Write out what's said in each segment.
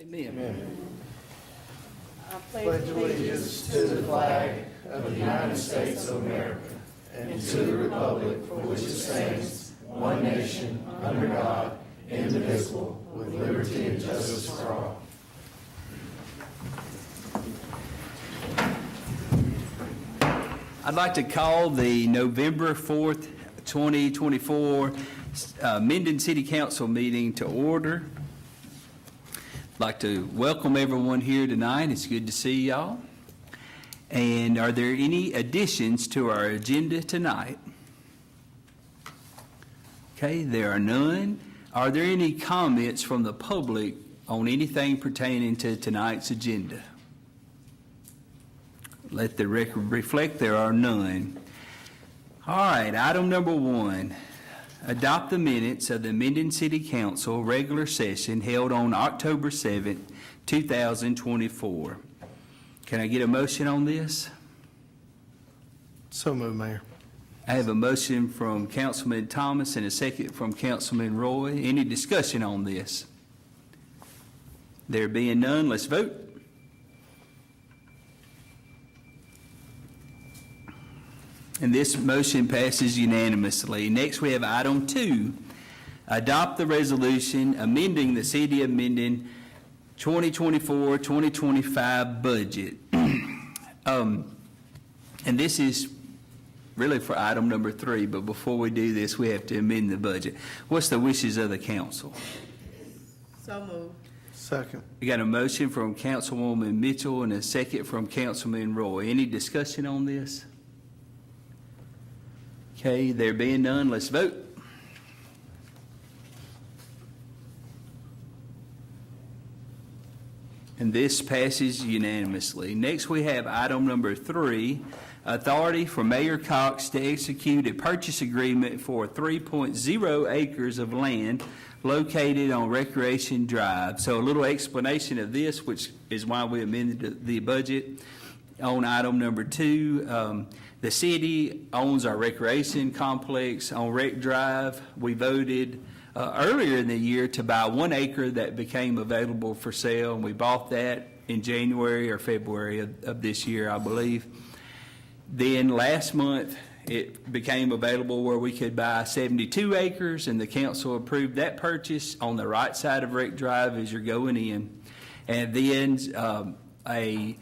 Amen. Amen. I Pledge allegiance to the flag of the United States of America and to the republic for which it stands, one nation, under God, indivisible, with liberty and justice for all. I'd like to call the November 4th, 2024 Minden City Council meeting to order. I'd like to welcome everyone here tonight. It's good to see y'all. And are there any additions to our agenda tonight? Okay, there are none. Are there any comments from the public on anything pertaining to tonight's agenda? Let the record reflect there are none. All right, item number 1. Adopt the minutes of the Minden City Council regular session held on October 7th, 2024. Can I get a motion on this? So moved, Mayor. I have a motion from Councilman Thomas and a second from Councilman Roy. Any discussion on this? There being none, let's vote. And this motion passes unanimously. Next, we have item 2, adopt the resolution amending the City of Minden 2024-2025 budget. And this is really for item number 3, but before we do this, we have to amend the budget. What's the wishes of the council? So moved. Second. We got a motion from Councilwoman Mitchell and a second from Councilman Roy. Any discussion on this? Okay, there being none, let's vote. And this passes unanimously. Next, we have item number 3, authority for Mayor Cox to execute a purchase agreement for 3.0 acres of land located on Recreation Drive. So a little explanation of this, which is why we amended the budget. On item number 2, the city owns our recreation complex on Rec Drive. We voted earlier in the year to buy 1 acre that became available for sale, and we bought that in January or February of this year, I believe. Then last month, it became available where we could buy 72 acres, and the council approved that purchase on the right side of Rec Drive as you're going in. And then a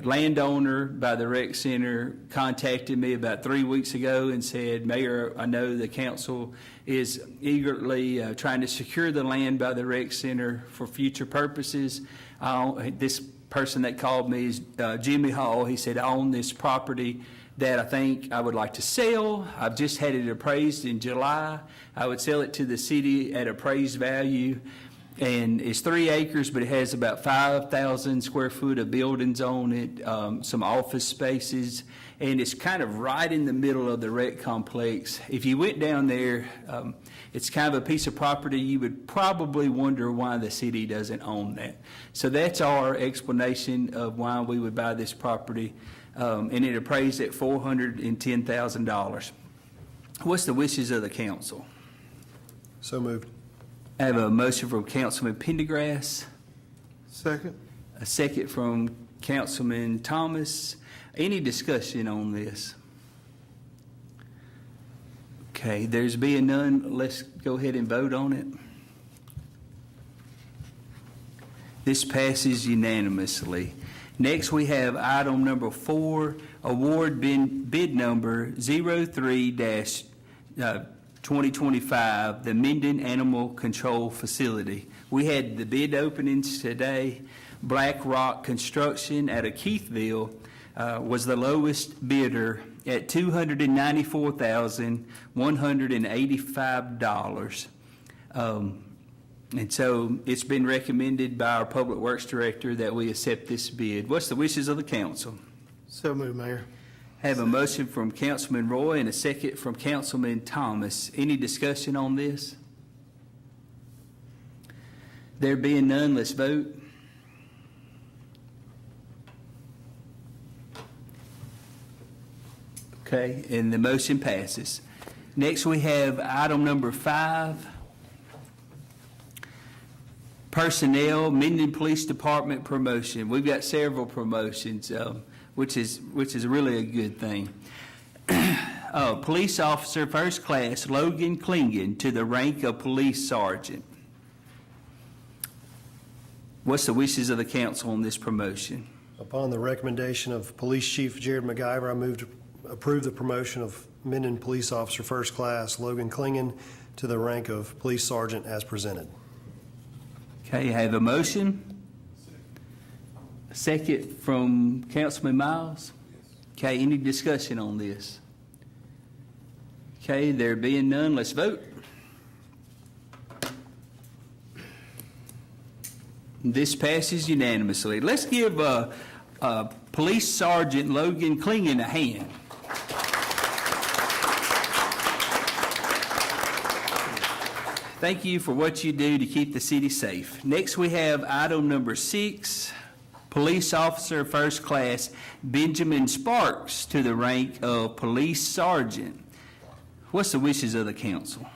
landowner by the rec center contacted me about 3 weeks ago and said, Mayor, I know the council is eagerly trying to secure the land by the rec center for future purposes. This person that called me is Jimmy Hall. He said, I own this property that I think I would like to sell. I've just had it appraised in July. I would sell it to the city at appraised value. And it's 3 acres, but it has about 5,000 square foot of buildings on it, some office spaces, and it's kind of right in the middle of the rec complex. If you went down there, it's kind of a piece of property you would probably wonder why the city doesn't own that. So that's our explanation of why we would buy this property, and it appraised at $410,000. What's the wishes of the council? So moved. I have a motion from Councilman Pendergrass, Second. a second from Councilman Thomas. Any discussion on this? Okay, there's being none. Let's go ahead and vote on it. This passes unanimously. Next, we have item number 4, award bid number 03-2025, the Minden Animal Control Facility. We had the bid openings today. Black Rock Construction out of Keithville was the lowest bidder at $294,185. And so it's been recommended by our Public Works Director that we accept this bid. What's the wishes of the council? So moved, Mayor. Have a motion from Councilman Roy and a second from Councilman Thomas. Any discussion on this? There being none, let's vote. Okay, and the motion passes. Next, we have item number 5, Personnel, Minden Police Department promotion. We've got several promotions, which is really a good thing. Police Officer First Class Logan Klingon to the rank of Police Sergeant. What's the wishes of the council on this promotion? Upon the recommendation of Police Chief Jared McIver, I move to approve the promotion of Minden Police Officer First Class Logan Klingon to the rank of Police Sergeant as presented. Okay, I have a motion. A second from Councilman Miles. Okay, any discussion on this? Okay, there being none, let's vote. This passes unanimously. Let's give Police Sergeant Logan Klingon a hand. Thank you for what you do to keep the city safe. Next, we have item number 6, Police Officer First Class Benjamin Sparks to the rank of Police Sergeant. What's the wishes of the council?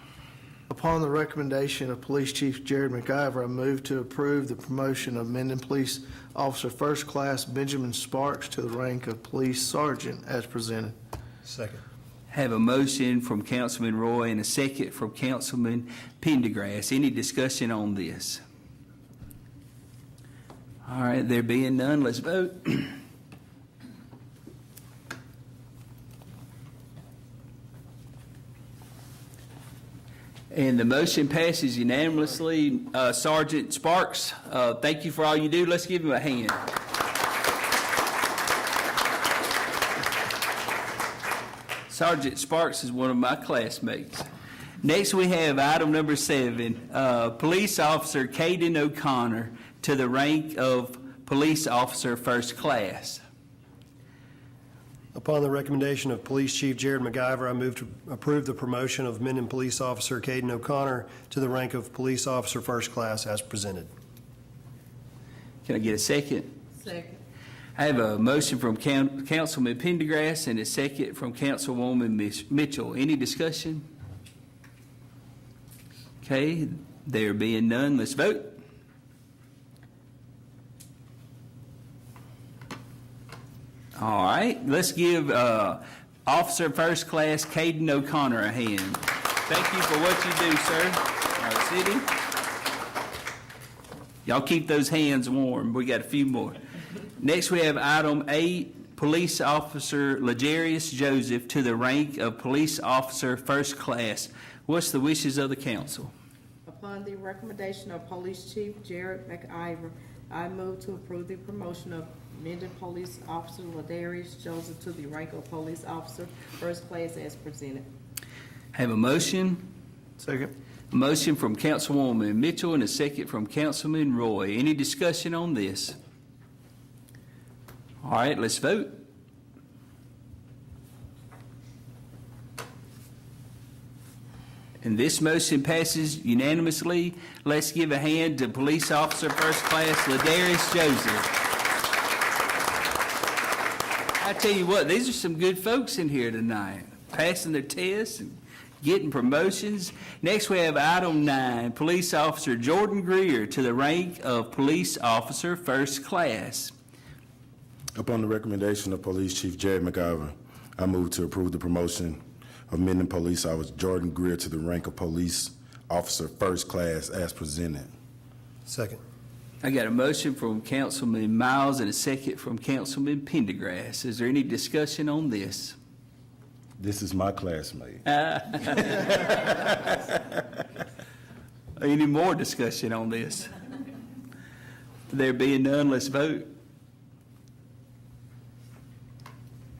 Upon the recommendation of Police Chief Jared McIver, I move to approve the promotion of Minden Police Officer First Class Benjamin Sparks to the rank of Police Sergeant as presented. Second. Have a motion from Councilman Roy and a second from Councilman Pendergrass. Any discussion on this? All right, there being none, let's vote. And the motion passes unanimously. Sergeant Sparks, thank you for all you do. Let's give him a hand. Sergeant Sparks is one of my classmates. Next, we have item number 7, Police Officer Caden O'Connor to the rank of Police Officer First Class. Upon the recommendation of Police Chief Jared McIver, I move to approve the promotion of Minden Police Officer Caden O'Connor to the rank of Police Officer First Class as presented. Can I get a second? Second. I have a motion from Councilman Pendergrass and a second from Councilwoman Mitchell. Any discussion? Okay, there being none, let's vote. All right, let's give Officer First Class Caden O'Connor a hand. Thank you for what you do, sir. Our city. Y'all keep those hands warm. We got a few more. Next, we have item 8, Police Officer Legarius Joseph to the rank of Police Officer First Class. What's the wishes of the council? Upon the recommendation of Police Chief Jared McIver, I move to approve the promotion of Minden Police Officer Ladarius Joseph to the rank of Police Officer First Class as presented. Have a motion. Second. A motion from Councilwoman Mitchell and a second from Councilman Roy. Any discussion on this? All right, let's vote. And this motion passes unanimously. Let's give a hand to Police Officer First Class Ladarius Joseph. I tell you what, these are some good folks in here tonight, passing their tests and getting promotions. Next, we have item 9, Police Officer Jordan Greer to the rank of Police Officer First Class. Upon the recommendation of Police Chief Jared McIver, I move to approve the promotion of Minden Police Officer Jordan Greer to the rank of Police Officer First Class as presented. Second. I got a motion from Councilman Miles and a second from Councilman Pendergrass. Is there any discussion on this? This is my classmate. Any more discussion on this? There being none, let's vote.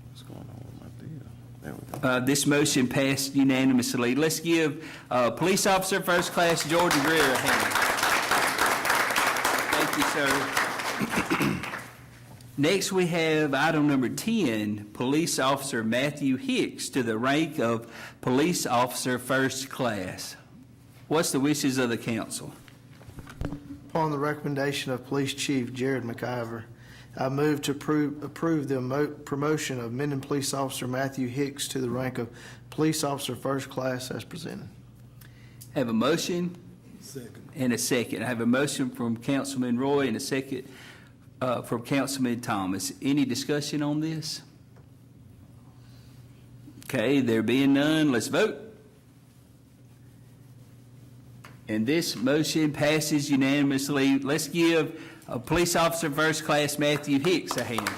What's going on with my deal? There we go. This motion passed unanimously. Let's give Police Officer First Class Jordan Greer a hand. Thank you, sir. Next, we have item number 10, Police Officer Matthew Hicks to the rank of Police Officer First Class. What's the wishes of the council? Upon the recommendation of Police Chief Jared McIver, I move to approve the promotion of Minden Police Officer Matthew Hicks to the rank of Police Officer First Class as presented. Have a motion And a second. I have a motion from Councilman Roy and a second from Councilman Thomas. Any discussion on this? Okay, there being none, let's vote. And this motion passes unanimously. Let's give Police Officer First Class Matthew Hicks a hand.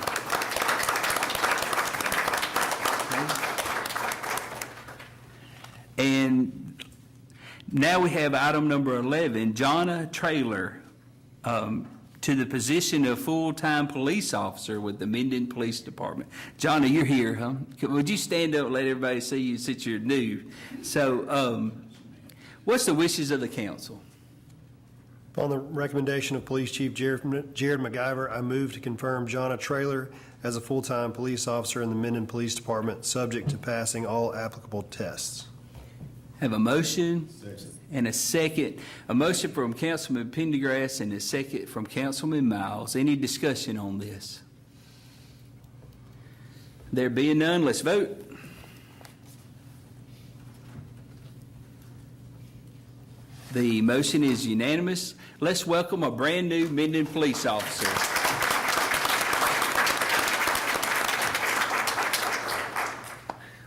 And now we have item number 11, Jonna Traylor, to the position of full-time police officer with the Minden Police Department. Jonna, you're here, huh? Would you stand up and let everybody see you since you're new? So, what's the wishes of the council? Upon the recommendation of Police Chief Jared McIver, I move to confirm Jonna Traylor as a full-time police officer in the Minden Police Department, subject to passing all applicable tests. Have a motion and a second. A motion from Councilman Pendergrass and a second from Councilman Miles. Any discussion on this? There being none, let's vote. The motion is unanimous. Let's welcome a brand-new Minden police officer.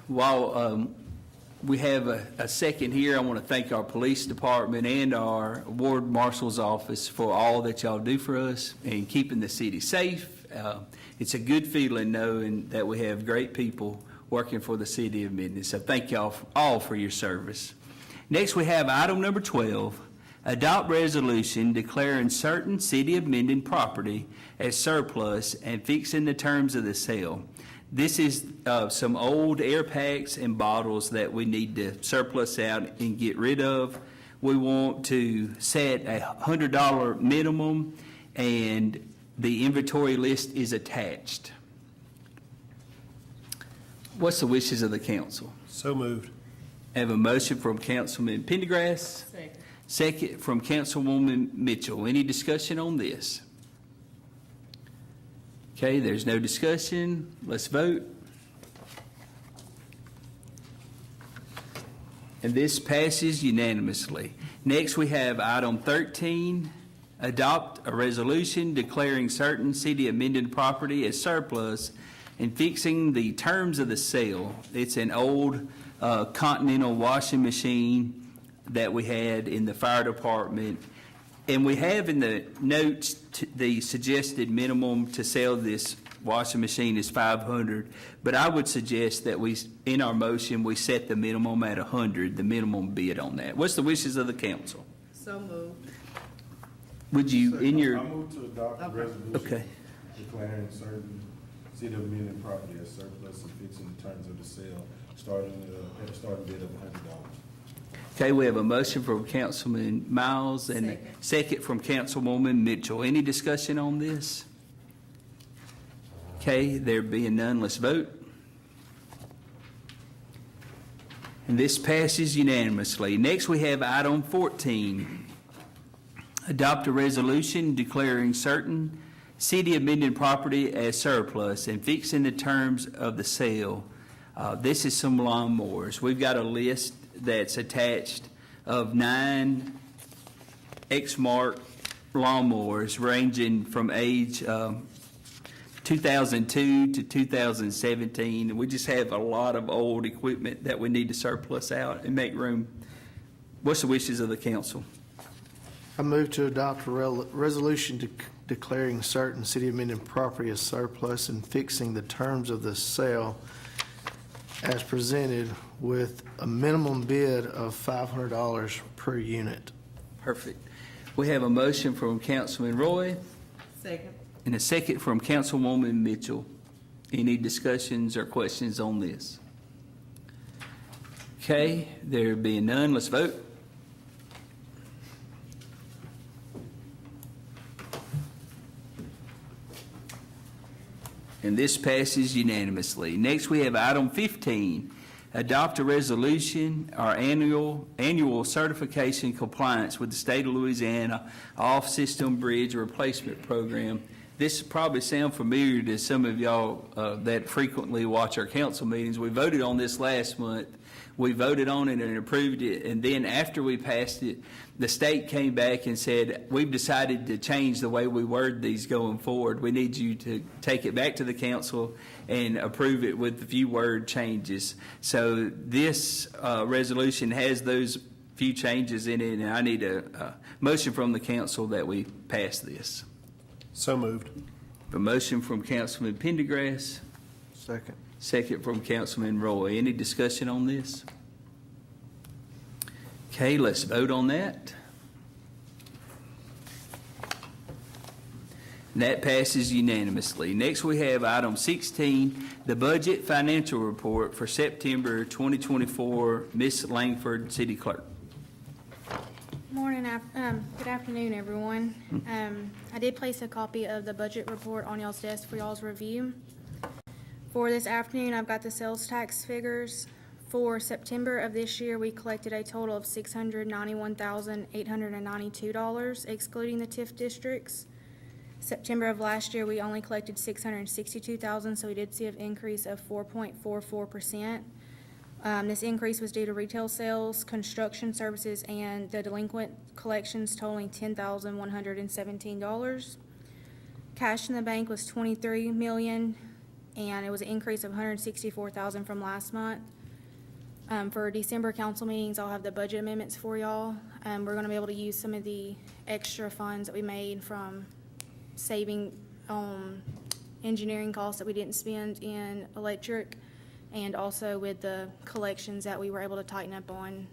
While we have a second here, I want to thank our police department and our ward marshal's office for all that y'all do for us and keeping the city safe. It's a good feeling knowing that we have great people working for the city of Minden. So thank y'all all for your service. Next, we have item number 12, adopt resolution declaring certain City of Minden property as surplus and fixing the terms of the sale. This is some old air packs and bottles that we need to surplus out and get rid of. We want to set a $100 minimum, and the inventory list is attached. What's the wishes of the council? So moved. I have a motion from Councilman Pendergrass. Second. Second from Councilwoman Mitchell. Any discussion on this? Okay, there's no discussion. Let's vote. And this passes unanimously. Next, we have item 13, adopt a resolution declaring certain City of Minden property as surplus and fixing the terms of the sale. It's an old Continental washing machine that we had in the fire department. And we have in the notes the suggested minimum to sell this washing machine is $500. But I would suggest that in our motion, we set the minimum at $100, the minimum bid on that. What's the wishes of the council? So moved. Would you, in your, I move to adopt the resolution okay. declaring certain City of Minden property as surplus and fixing the terms of the sale, starting at a starting bid of $100. Okay, we have a motion from Councilman Miles and a second from Councilwoman Mitchell. Any discussion on this? Okay, there being none, let's vote. And this passes unanimously. Next, we have item 14. Adopt a resolution declaring certain City of Minden property as surplus and fixing the terms of the sale. This is some lawnmowers. We've got a list that's attached of 9 Exmark lawnmowers ranging from age 2002 to 2017. And we just have a lot of old equipment that we need to surplus out and make room. What's the wishes of the council? I move to adopt a resolution declaring certain City of Minden property as surplus and fixing the terms of the sale as presented with a minimum bid of $500 per unit. Perfect. We have a motion from Councilman Roy Second. and a second from Councilwoman Mitchell. Any discussions or questions on this? Okay, there being none, let's vote. And this passes unanimously. Next, we have item 15, adopt a resolution, our annual certification compliance with the state of Louisiana off-system bridge replacement program. This probably sound familiar to some of y'all that frequently watch our council meetings. We voted on this last month. We voted on it and approved it, and then after we passed it, the state came back and said, we've decided to change the way we word these going forward. We need you to take it back to the council and approve it with a few word changes. So this resolution has those few changes in it, and I need a motion from the council that we pass this. So moved. A motion from Councilman Pendergrass, Second. second from Councilman Roy. Any discussion on this? Okay, let's vote on that. And that passes unanimously. Next, we have item 16, the budget financial report for September 2024. Ms. Langford, City Clerk. Morning, good afternoon, everyone. I did place a copy of the budget report on y'all's desk for y'all's review. For this afternoon, I've got the sales tax figures. For September of this year, we collected a total of $691,892, excluding the TIF districts. September of last year, we only collected $662,000, so we did see an increase of 4.44%. This increase was due to retail sales, construction services, and the delinquent collections totaling $10,117. Cash in the bank was $23 million, and it was an increase of $164,000 from last month. For December council meetings, I'll have the budget amendments for y'all. We're going to be able to use some of the extra funds that we made from saving engineering costs that we didn't spend in electric, and also with the collections that we were able to tighten up on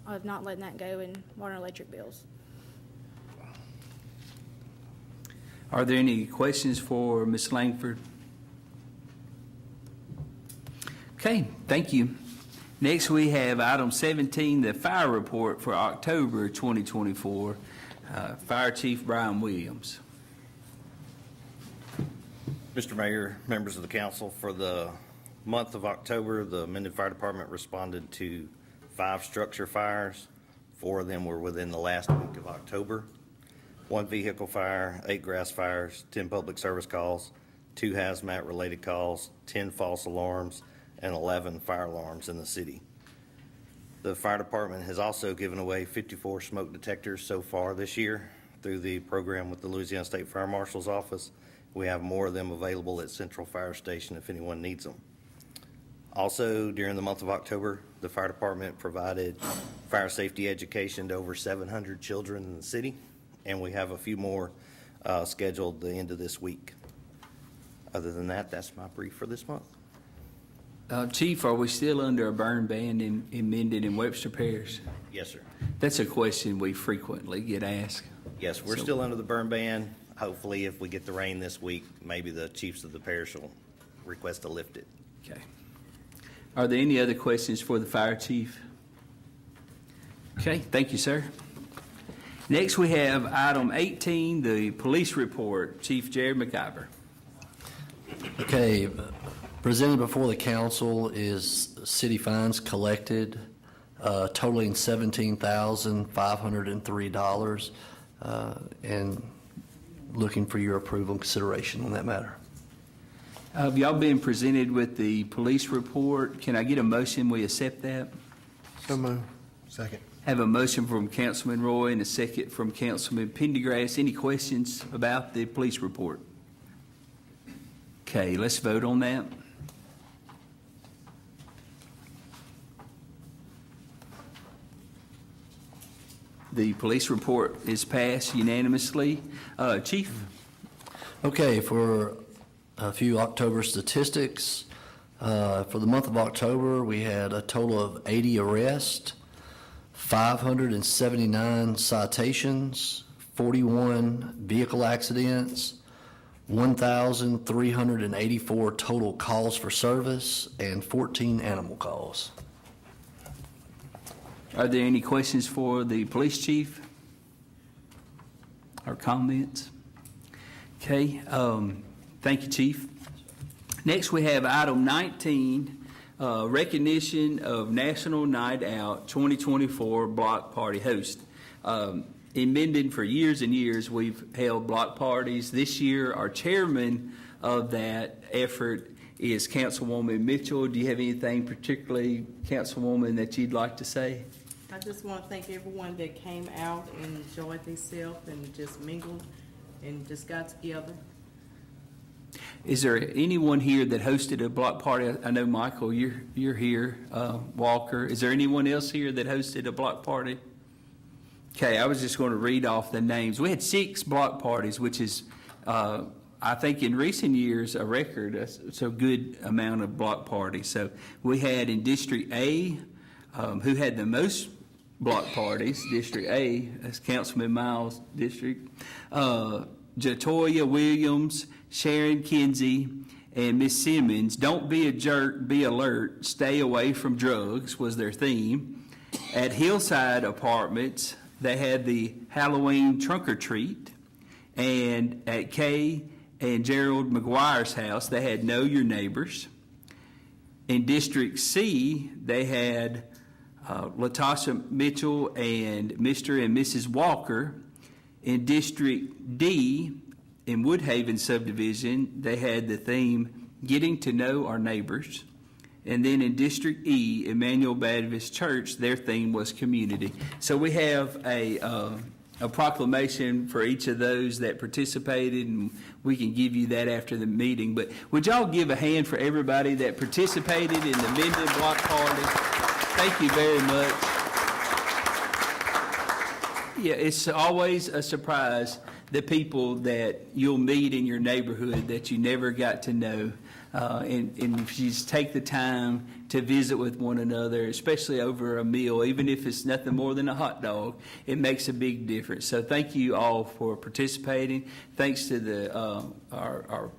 of not letting that go in water and electric bills. Are there any questions for Ms. Langford? Okay, thank you. Next, we have item 17, the fire report for October 2024. Fire Chief Brian Williams. Mr. Mayor, members of the council, for the month of October, the Minden Fire Department responded to 5 structure fires. 4 of them were within the last week of October. 1 vehicle fire, 8 grass fires, 10 public service calls, 2 hazmat-related calls, 10 false alarms, and 11 fire alarms in the city. The fire department has also given away 54 smoke detectors so far this year through the program with the Louisiana State Fire Marshal's Office. We have more of them available at Central Fire Station if anyone needs them. Also, during the month of October, the fire department provided fire safety education to over 700 children in the city, and we have a few more scheduled the end of this week. Other than that, that's my brief for this month. Chief, are we still under a burn ban in Minden and Webster Parish? Yes, sir. That's a question we frequently get asked. Yes, we're still under the burn ban. Hopefully, if we get the rain this week, maybe the chiefs of the parish will request to lift it. Okay. Are there any other questions for the fire chief? Okay, thank you, sir. Next, we have item 18, the police report. Chief Jared McIver. Okay, presented before the council is city fines collected totaling $17,503, and looking for your approval and consideration on that matter. Have y'all been presented with the police report? Can I get a motion we accept that? So moved. Second. Have a motion from Councilman Roy and a second from Councilman Pendergrass. Any questions about the police report? Okay, let's vote on that. The police report is passed unanimously. Chief? Okay, for a few October statistics, for the month of October, we had a total of 80 arrests, 579 citations, 41 vehicle accidents, 1,384 total calls for service, and 14 animal calls. Are there any questions for the police chief or comments? Okay, thank you, Chief. Next, we have item 19, recognition of National Night Out 2024 Block Party host. In Minden, for years and years, we've held block parties. This year, our chairman of that effort is Councilwoman Mitchell. Do you have anything particularly, Councilwoman, that you'd like to say? I just want to thank everyone that came out and enjoyed themselves and just mingled and just got together. Is there anyone here that hosted a block party? I know, Michael, you're here, Walker. Is there anyone else here that hosted a block party? Okay, I was just going to read off the names. We had 6 block parties, which is, I think in recent years, a record, so good amount of block parties. So we had in District A, who had the most block parties, District A, that's Councilman Miles' district, Jatoya Williams, Sharon Kinsey, and Miss Simmons. Don't be a jerk, be alert, stay away from drugs was their theme. At Hillside Apartments, they had the Halloween trunk or treat. And at Kay and Gerald McGuire's house, they had Know Your Neighbors. In District C, they had Latasha Mitchell and Mr. and Mrs. Walker. In District D, in Woodhaven subdivision, they had the theme, Getting to Know Our Neighbors. And then in District E, Emmanuel Baptist Church, their theme was Community. So we have a proclamation for each of those that participated, and we can give you that after the meeting. But would y'all give a hand for everybody that participated in the Minden Block Party? Thank you very much. Yeah, it's always a surprise, the people that you'll meet in your neighborhood that you never got to know. And if you just take the time to visit with one another, especially over a meal, even if it's nothing more than a hot dog, it makes a big difference. So thank you all for participating. Thanks to our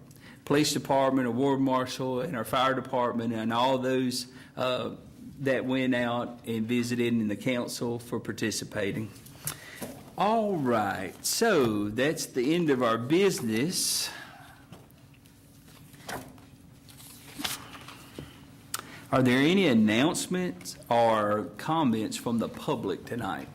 police department, our ward marshal, and our fire department, and all those that went out and visited, and the council for participating. All right, so that's the end of our business. Are there any announcements or comments from the public tonight?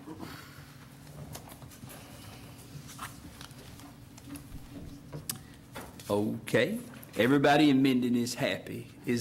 Okay, everybody in Minden is happy. Is